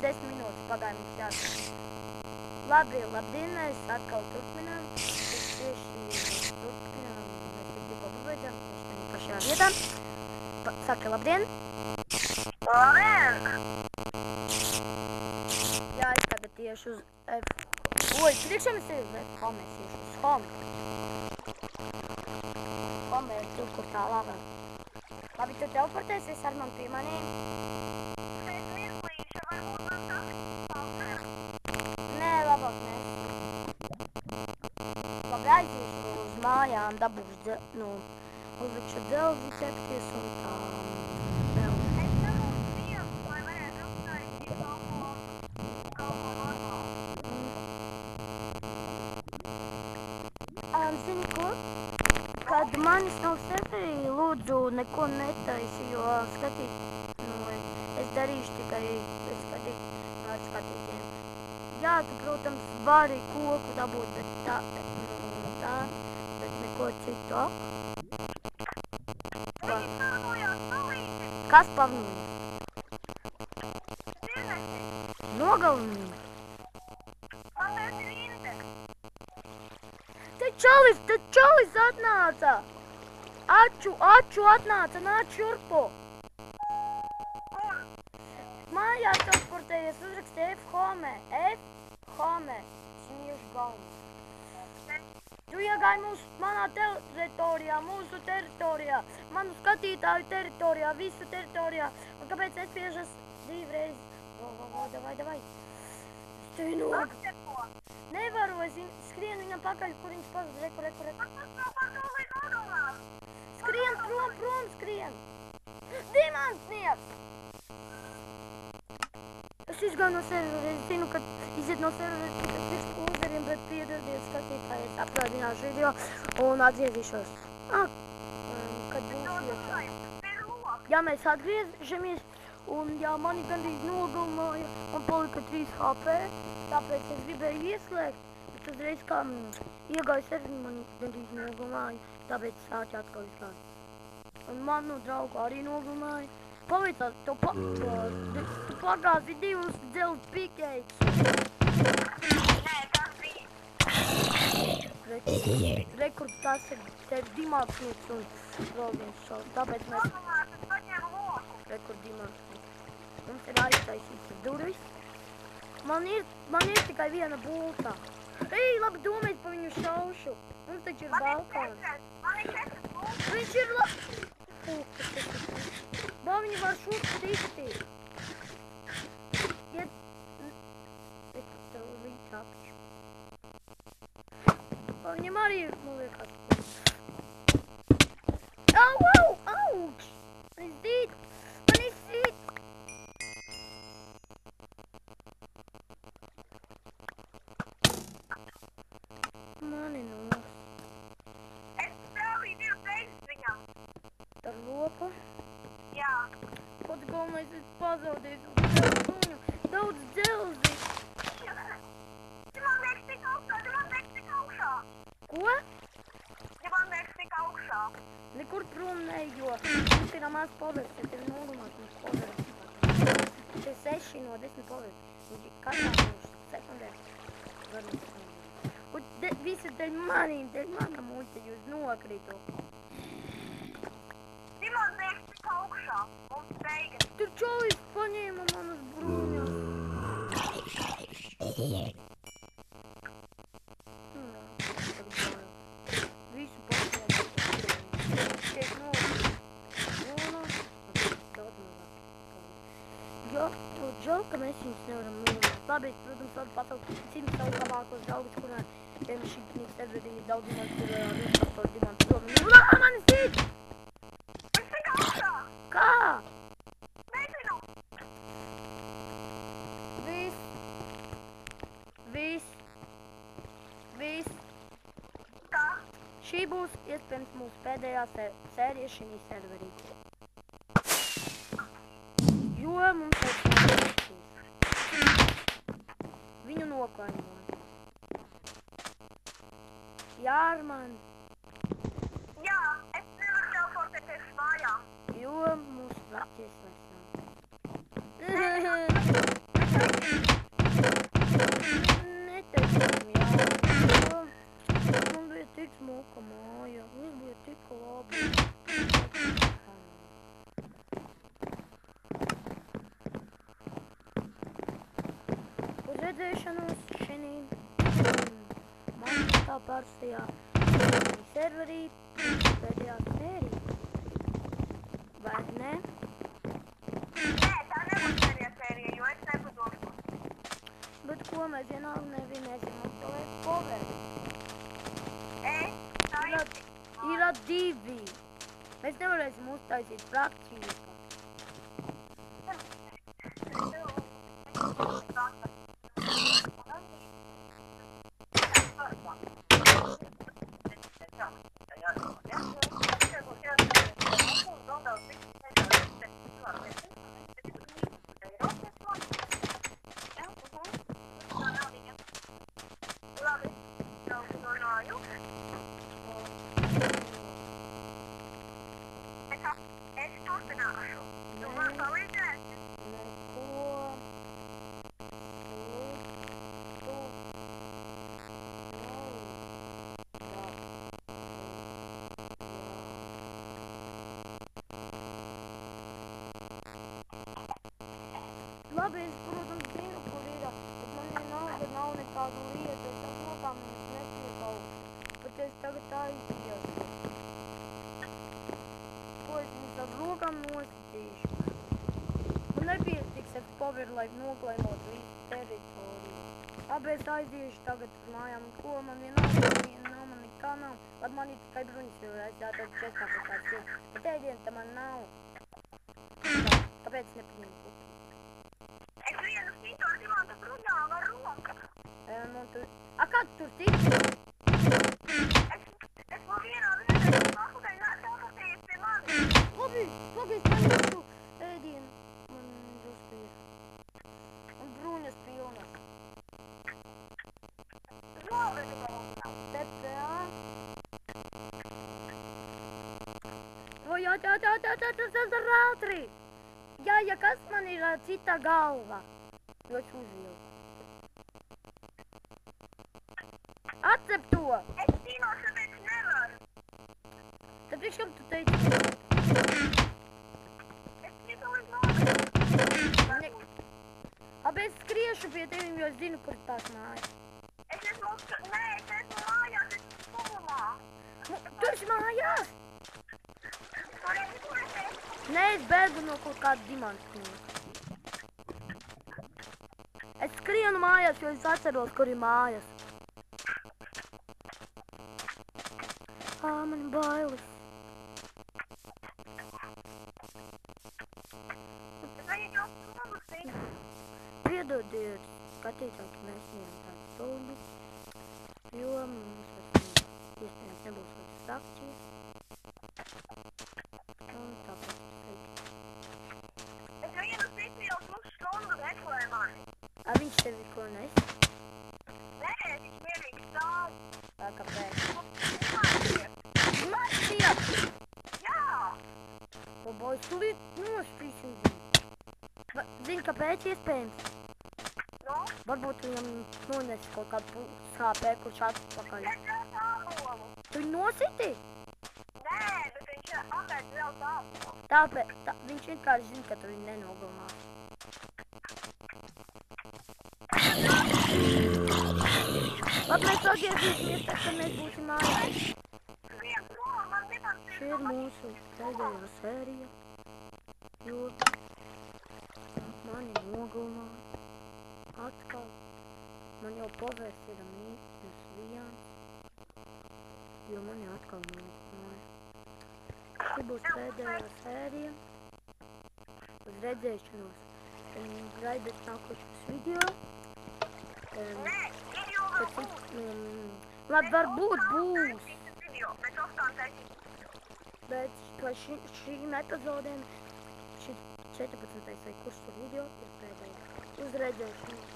10 minūtes pagāja mums jāsaka. Labi, labdien, mēs atkal turpinām. Mēs tieši turpinām, mēs tikko pabeidzām, tieši tādā pašajā vietā. Saka, labdien. Labdien! Jā, es tagad iešu uz F. Oi, priekšā mēs ir uz F. Home, es iešu uz Home. Home ir tur, kur tā lava. Labi, tu teleportēsies ar man pie maniem? Es mirklīšu, varbūt man tas Nē, labāk nē. Labi, aiziešu uz mājām, dabūšu, uzlikšu dzelzi ķepties un tā. Es dabūšu vietu, lai varētu uztaisīt kaut ko normālu. Zini ko? Kad manis nav serverī, lūdzu neko netaisi, jo es darīšu tikai ar skatītiem. Jā, tu, protams, vari koku dabūt, bet neko citu. Viņi pārnojās palīdzi. Kas pavnīja? Dirnesi. Nogalnīja. Man tas ir inde. Te čalis atnāca! Aču atnāca, nāc šurpu! Kur? Mājās transportējies, uzraksti F home. Sniežu galvu. Tu iegāji manā mūsu teritorijā, manu skatītāju teritorijā, visu teritorijā. Un kāpēc nespiežas divreiz? Davai. Es tevi nogu. Atcepo. Nevaru, es skrienu viņam pakaļ, kur viņš pazud. Reku. Tas nav pasaulē nogalnās. Skrien, prom, skrien. Dimantnieks! Es izgāju no servera, es zinu, ka iziet no servera tikai priekš uzeriem, bet piedodiet skatītāji, es aprādināšu video un atgriezīšos. Kad būs iekšā. Jā, mēs atgriežamies, un jā, mani gandrīz nogalināja, man palika 3 HP, tāpēc es gribēju ieslēgt, bet uzreiz kā iegāju serveri, mani gandrīz nogalināja, tāpēc es sāķi atkal izgāju. Un manu draugu arī nogalināja. Paveicās, tu pagāzi 2 dzelz pikēji. Nē, tas bija. Rekur, tas ir tev dimāksnieks un vēl viens šaus. Tāpēc mēs... Pagalās, es paņēmu loku. Rekur dimāksnieks. Mums ir aiztaisīts durvis. Man ir tikai viena bulta. Ej, labi domājies pa viņu šaušu. Mums taču ir balkons. Man ir 4 bultas. Viņš ir labi. Bā, viņi var šurp tikti. Iet... Rekur, tev līdz apšu. Viņam arī ir, man liekas. Auč! Man izdīt! Mani nos. Es stāvīju 2 reizes viņam. Ar lopu. Jā. Kaut galvenais es pazaudēju. Daudz dzelzi. Dimantnieks tik augšā. Ko? Dimantnieks tik augšā. Nekur prom neej, jo mums ir maz poverts, ja tev nogumās mums poverts. Te 6 no 10 poverts. Viņš katrā mūsu sekundē. Un visi dēļ mana muļķa jūs nokritu. Dimantnieks tik augšā. Mums beigas. Tur čovis paņēma manas bruņas. Visu paņēma. Tiek Jo, tu žēl, ka mēs viņus nevaram nogalnāt. Labi, protams, varu pataukt 100 savu labākos draugus, kurā šī knīgs serverī ir daudz dimants, kur viņš par dimantu prom. Manis dīt! Es tik augšā. Kā? Nezinu. Viss. Kā? Šī būs iespējams mūsu pēdējā sērija šī serverī. Jo mums ir viņu nokaņoja. Jā, Armand. Jā, es nevaru teleportēties uz mājām. Jo mūsu vecais vairs nav. redzēšanos šinī man tā pārstajā serverī pēdējā sērija. Vai ne? Nē, tā nebūs pēdējā sērija, jo es nepadošu. Bet ko mēs vienalga nevinēsim uzspēlēt poveri? Tā Ir divi. Mēs nevarēsim uztaisīt frakciju. Es turpināšu. Tu man palīdzēsi? Labi, es, protams, zinu, kur ir, bet man vienalga nav nekādu lietu, es nokām viņas nepiekaušu, bet es tagad aiziešu. Ko es viņus ar rokām nositīšu? Man nepietiks ar poveru, lai noklaimot visu teritoriju. Labi, es aiziešu tagad uz mājām, ko man vienalga nav, man nekā nav. Labi, man ir tikai bruņas, jo es jātad čestā kaut kāds ir, bet ēdienas tam man nav. Tāpēc nepaņemu. Es vienu sīto ar dimanta bruņām ar roku. Kā tu tur tiksi? Es no vienā vienreiz pasūtēju, sākotējies pie manis. Labi, pagaid, paņemšu ēdienu. Man drusku ir. Un bruņas pilnas. Labi, tu vēl. TPA. O, jā, ātri. Jā, kas man ir cita galva? Jo es uzvilku. Atcep to! Es cīnos, tāpēc nevaru. Tad priekškam tu teici? Es tiku līdz nodaļu. Labi, es skriešu pie tevim, jo es zinu, kur tās mājas. Es esmu mājās, es esmu skumumā. Tu esi mājās? Tur esi? Nē, es bēgu no kaut kāda dimanta. Es skrienu mājās, jo es atceros, kur ir mājas. Man bailes. Piedodiet, skatītāji, mēs ņemam tādu stundu, jo mums iespējams nebūs kāds frakcijas. Un tāpēc slikti. Es vienu citu jau pusstundu meklēju mani. Viņš tevi ko nes? Nē, viņš mierīgi stāv. Kāpēc? Mācies. Mācies! Jā. Bobojas nospīsim. Zini, kāpēc iespējams? Nu? Varbūt viņam nones kaut kādu sāpē, kurš atpakaļ. Es jau sāpolu. Tu viņu nositi? Nē, bet viņš apēc vēl sāpolu. Tāpēc viņš vienkārši zina, ka tu viņu nenogalinās. Labi, mēs atgriezīsimies, tad, kad mēs būsim mājās. Viens prom, man dimants. Šī ir mūsu pēdējā sērija, jo mani nogalināja. Atkal man jau povērs ir -1, jo mani atkal nogalināja. Šī būs pēdējā sērija. Uz redzēšanos. Gaidiet nākošos video. Nē, ir jau vēl būs. Labi, varbūt būs. Bet ostām taisīt. Bet par šīm epizodēm šī 14. vai kurš video ir pēdējā. Uz redzēšanos.